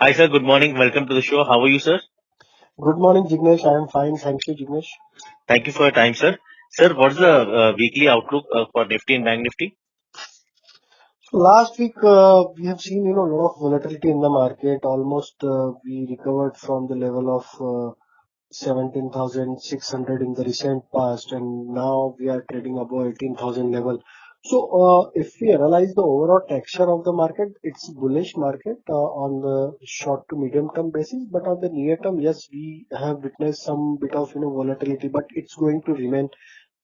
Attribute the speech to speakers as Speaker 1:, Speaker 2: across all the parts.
Speaker 1: Hi, sir. Good morning. Welcome to the show. How are you, sir?
Speaker 2: Good morning, Jignesh. I am fine. Thank you, Jignesh.
Speaker 1: Thank you for your time, sir. Sir, what's the weekly outlook for Nifty and Bank Nifty?
Speaker 2: So last week, we have seen, a lot of volatility in the market. Almost, we recovered from the level of 17,600 in the recent past, and now we are trading above 18,000 level. So, if we analyze the overall texture of the market, it's bullish market on the short to medium term basis, but on the near term, yes, we have witnessed some bit of, volatility, but it's going to remain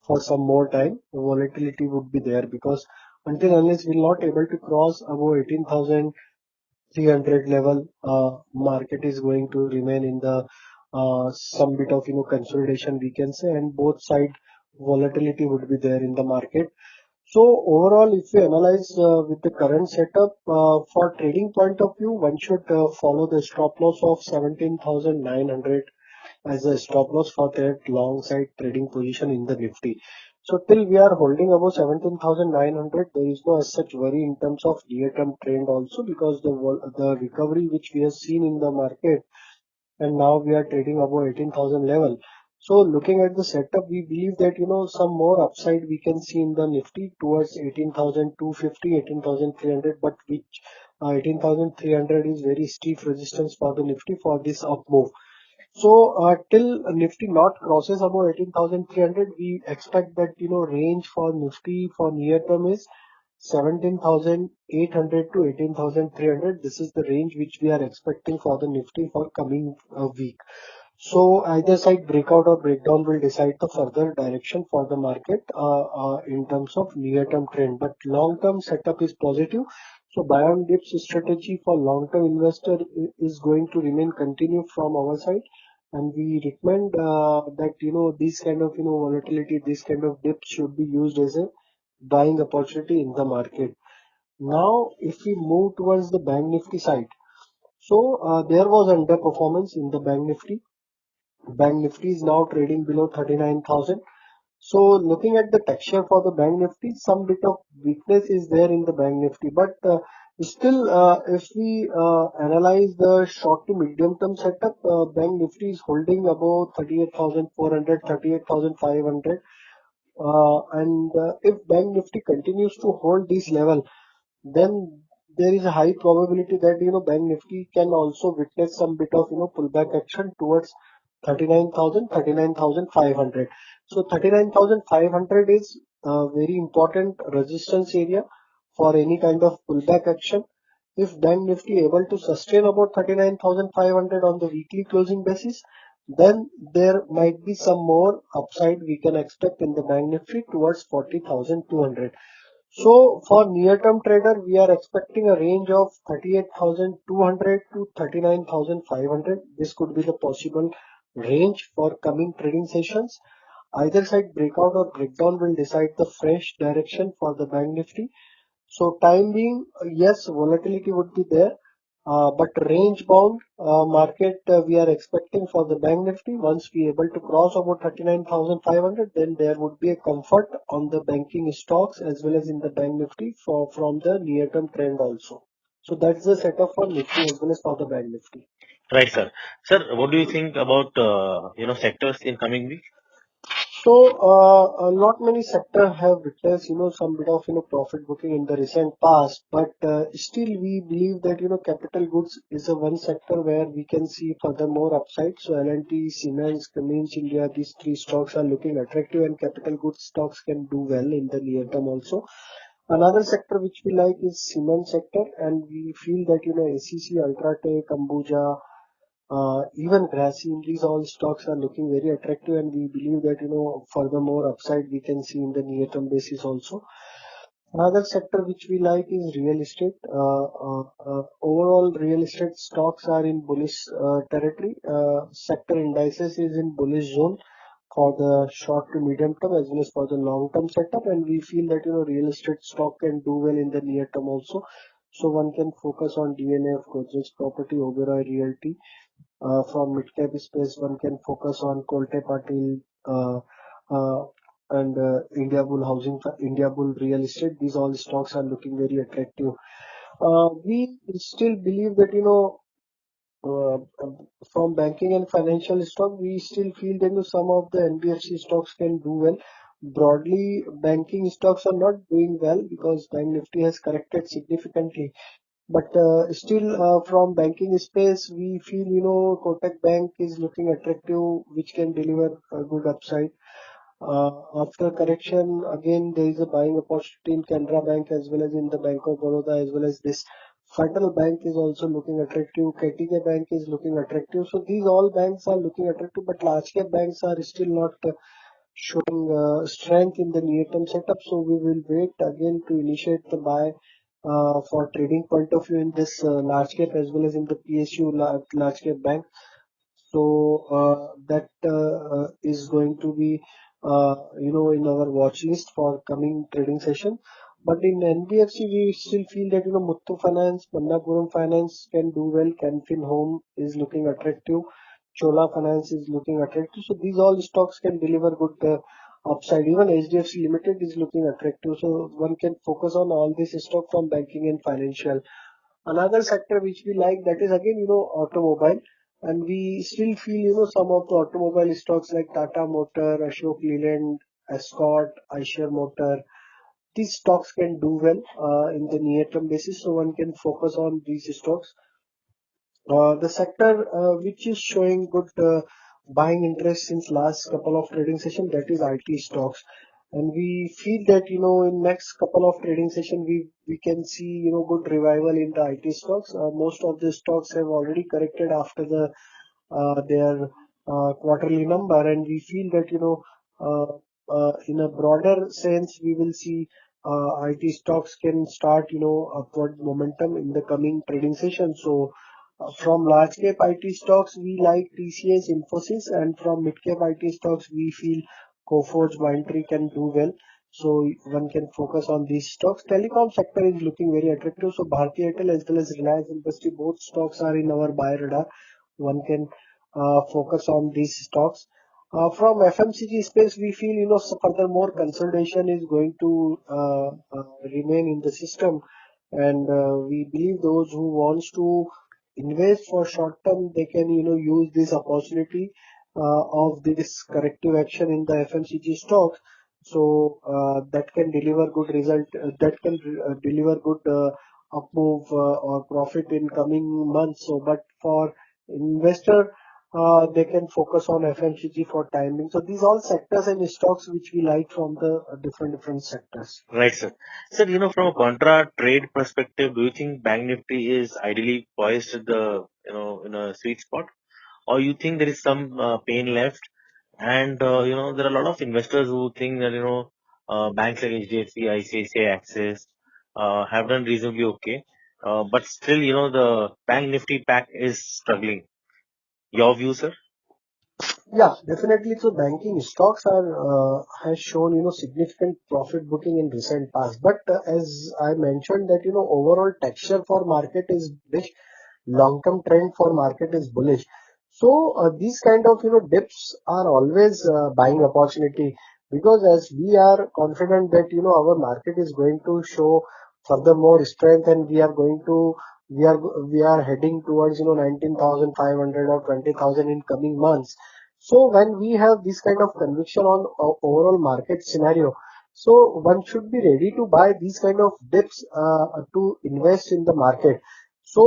Speaker 2: for some more time. The volatility would be there because until unless we're not able to cross above 18,300 level, market is going to remain in the some bit of consolidation we can say, and both side volatility would be there in the market. So overall, if we analyze with the current setup, for trading point of view, one should follow the stop loss of 17,900 as a stop loss for that long side trading position in the Nifty. So till we are holding above 17,900, there is no as such worry in terms of near-term trend also, because the recovery which we have seen in the market, and now we are trading above 18,000 level. So looking at the setup, we believe that some more upside we can see in the Nifty towards 18,250, 18,300, but which 18,300 is very steep resistance for the Nifty for this up move. So till Nifty not crosses above 18,300, we expect that range for Nifty for near term is 17,800 to 18,300. This is the range which we are expecting for the Nifty for coming week. So either side breakout or breakdown will decide the further direction for the market in terms of near term trend. But long term setup is positive. So buy on dips strategy for long term investor is going to remain continue from our side, and we recommend that these kind of volatility, this kind of dips should be used as a buying opportunity in the market. Now, if we move towards the Bank Nifty side, so there was underperformance in the Bank Nifty. Bank Nifty is now trading below 39,000. So looking at the texture for the Bank Nifty, some bit of weakness is there in the Bank Nifty, but still, if we analyze the short to medium term setup, Bank Nifty is holding above 38,400, 38,500. And if Bank Nifty continues to hold this level, then there is a high probability that Bank Nifty can also witness some bit of pullback action towards 39,000, 39,500. So 39,500 is a very important resistance area for any kind of pullback action. If Bank Nifty able to sustain about 39,500 on the weekly closing basis, then there might be some more upside we can expect in the Bank Nifty towards 40,200. So for near-term trader, we are expecting a range of 38,200 to 39,500. This could be the possible range for coming trading sessions. Either side breakout or breakdown will decide the fresh direction for the Bank Nifty. So time being, yes, volatility would be there, but range bound market we are expecting for the Bank Nifty. Once we able to cross about 39,500, then there would be a comfort on the banking stocks as well as in the Bank Nifty for from the near term trend also. So that's the setup for Nifty as well as for the Bank Nifty.
Speaker 1: Right, sir. Sir, what do you think about sectors in coming week?
Speaker 2: So, not many sector have witnessed, some bit of, profit booking in the recent past, but still we believe that, capital goods is a one sector where we can see furthermore upside. So L&T, Siemens, Cummins India, these three stocks are looking attractive, and capital goods stocks can do well in the near term also. Another sector which we like is cement sector, and we feel that, ACC, Ultratech, Ambuja, even Grasim, these all stocks are looking very attractive, and we believe that furthermore upside we can see in the near term basis also. Another sector which we like is real estate. Overall, real estate stocks are in bullish territory. Sector indices is in bullish zone for the short to medium term as well as for the long term setup, and we feel that real estate stock can do well in the near term also. So one can focus on DNF, Godrej Property, Oberoi Realty. From mid-cap space, one can focus on Kolte Patil uh, and India Bull Housing, India Bull Real Estate. These all stocks are looking very attractive. We still believe that uh, from banking and financial stock, we still feel that some of the NBFC stocks can do well. Broadly, banking stocks are not doing well because Bank Nifty has corrected significantly. But still, from banking space, we feel Kotak Bank is looking attractive, which can deliver a good upside. After correction, again, there is a buying opportunity in Canara Bank as well as in the Bank of Baroda as well as this Federal Bank is also looking attractive. KTK Bank is looking attractive. So these all banks are looking attractive, but large cap banks are still not showing strength in the near term setup. So we will wait again to initiate the buy for trading point of view in this large cap as well as in the PSU large cap bank. So that is going to be in our watch list for coming trading session. But in NBFC, we still feel that Muthu Finance, Manappuram Finance can do well. Canfin Home is looking attractive. Chola Finance is looking attractive. So these all stocks can deliver good upside. Even HDFC Limited is looking attractive. So one can focus on all this stock from banking and financial. Another sector which we like, that is again automobile, and we still feel some of the automobile stocks like Tata Motor, Ashok Leyland, Escort, Eicher Motor. These stocks can do well in the near term basis, so one can focus on these stocks. The sector which is showing good buying interest since last couple of trading session, that is IT stocks, and we feel that in next couple of trading session we can see good revival in the IT stocks. Most of the stocks have already corrected after their quarterly number, and we feel that in a broader sense we will see IT stocks can start upward momentum in the coming trading session. So from large cap IT stocks, we like TCS, Infosys, and from mid cap IT stocks, we feel Coforge, Mindtree can do well. So one can focus on these stocks. Telecom sector is looking very attractive. So Bharti Airtel as well as Reliance Industry, both stocks are in our buy radar. One can focus on these stocks. From FMCG space, we feel so furthermore consolidation is going to remain in the system, and we believe those who wants to invest for short term, they can use this opportunity of this corrective action in the FMCG stocks. So that can deliver good result. That can deliver good up move or profit in coming months. So, but for investor, they can focus on FMCG for timing. So these all sectors and stocks which we like from the different sectors.
Speaker 1: Right, sir. Sir, from a contra trade perspective, do you think Bank Nifty is ideally poised at the, in a sweet spot? Or you think there is some pain left? And, there are a lot of investors who think that, banks like HDFC, ICICI, Axis, have done reasonably okay. But still, the Bank Nifty pack is struggling. Your view, sir?
Speaker 2: Yeah, definitely. So banking stocks are has shown significant profit booking in recent past. But as I mentioned that overall texture for market is bullish, long term trend for market is bullish. So these kind of dips are always buying opportunity, because as we are confident that our market is going to show furthermore strength, and we are we are heading towards 19,500 or 20,000 in coming months. So when we have this kind of conviction on overall market scenario, so one should be ready to buy these kind of dips to invest in the market. So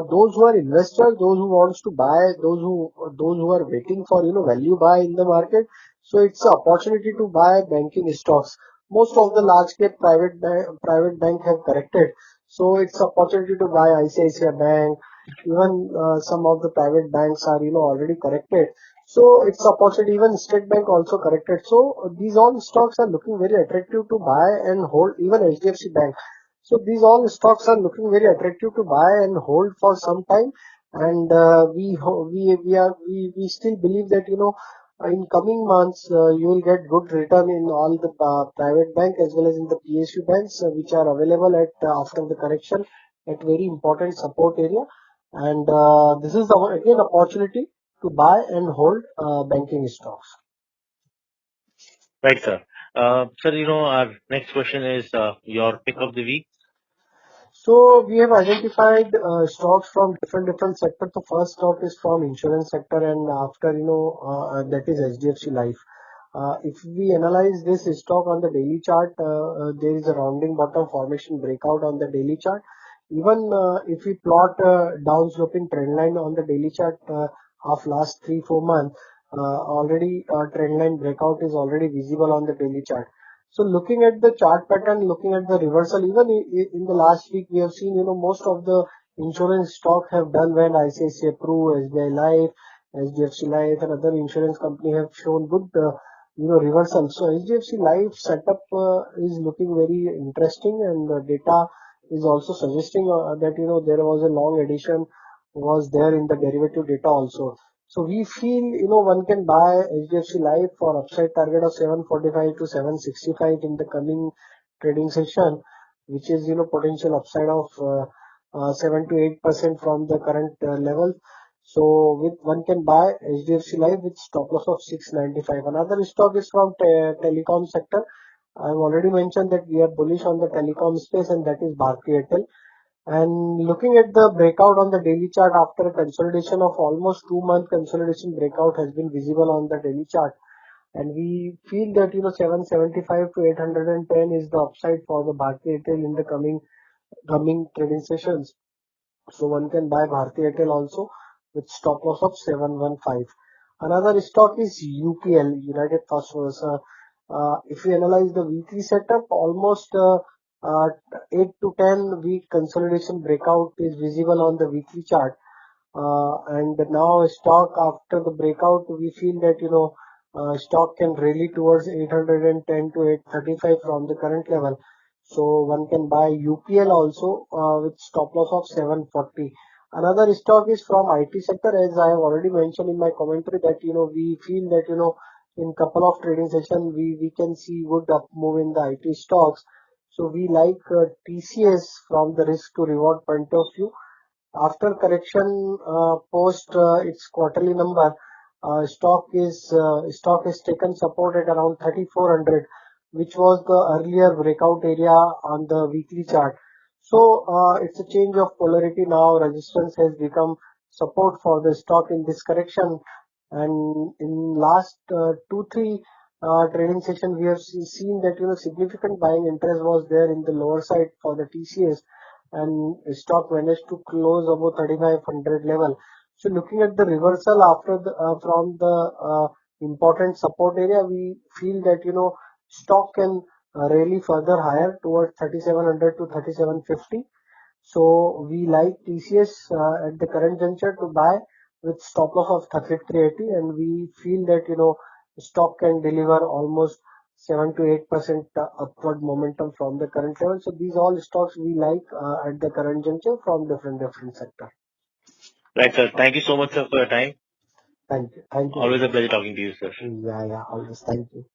Speaker 2: those who are investors, those who wants to buy, those who are waiting for value buy in the market, so it's an opportunity to buy banking stocks. Most of the large cap private bank have corrected, so it's opportunity to buy ICICI Bank. Even some of the private banks are already corrected. So it's opportunity. Even State Bank also corrected. So these all stocks are looking very attractive to buy and hold. Even HDFC Bank. So these all stocks are looking very attractive to buy and hold for some time. And we still believe that in coming months you will get good return in all the private bank as well as in the PSU banks which are available at after the correction at very important support area. And this is again opportunity to buy and hold banking stocks.
Speaker 1: Right, sir. Sir, our next question is your pick of the week.
Speaker 2: So we have identified stocks from different sectors. The first stock is from insurance sector, and after that is HDFC Life. If we analyze this stock on the daily chart, there is a rounding bottom formation breakout on the daily chart. Even if we plot a down sloping trend line on the daily chart of last 3-4 months, already trend line breakout is already visible on the daily chart. So looking at the chart pattern, looking at the reversal, even in the last week, we have seen, most of the insurance stock have done well. ICICI Pru, SBI Life, HDFC Life, and other insurance company have shown good, reversal. So HDFC Life setup is looking very interesting, and the data is also suggesting that, there was a long addition was there in the derivative data also. So we feel, one can buy HDFC Life for upside target of 745 to 765 in the coming trading session, which is, potential upside of 7 to 8% from the current level. So with one can buy HDFC Life with stop loss of 695. Another stock is from telecom sector. I've already mentioned that we are bullish on the telecom space, and that is Bharti Airtel. And looking at the breakout on the daily chart after a consolidation of almost 2 month consolidation breakout has been visible on the daily chart. And we feel that 775 to 810 is the upside for the Bharti Airtel in the coming trading sessions. So one can buy Bharti Airtel also with stop loss of 715. Another stock is UPL, United Phosphorus. If we analyze the weekly setup, almost uh, 8 to 10 week consolidation breakout is visible on the weekly chart. And now stock after the breakout, we feel that, stock can rally towards 810 to 835 from the current level. So one can buy UPL also with stop loss of 740. Another stock is from IT sector, as I have already mentioned in my commentary that, we feel that, in couple of trading session, we can see good up move in the IT stocks. So we like TCS from the risk to reward point of view. After correction post its quarterly number, stock is taken support at around 3400, which was the earlier breakout area on the weekly chart. So it's a change of polarity now. Resistance has become support for the stock in this correction. And in last 2-3 trading session, we have seen that, significant buying interest was there in the lower side for the TCS, and stock managed to close above 3500 level. So looking at the reversal after the from the important support area, we feel that, stock can rally further higher towards 3700 to 3750. So we like TCS at the current juncture to buy with stop loss of 3380, and we feel that, stock can deliver almost 7 to 8% upward momentum from the current level. So these all stocks we like at the current juncture from different sector.
Speaker 1: Right, sir. Thank you so much, sir, for your time.
Speaker 2: Thank you. Thank you very
Speaker 1: Always a
Speaker 2: much.
Speaker 1: pleasure talking to you, sir.
Speaker 2: Yeah, always thank you.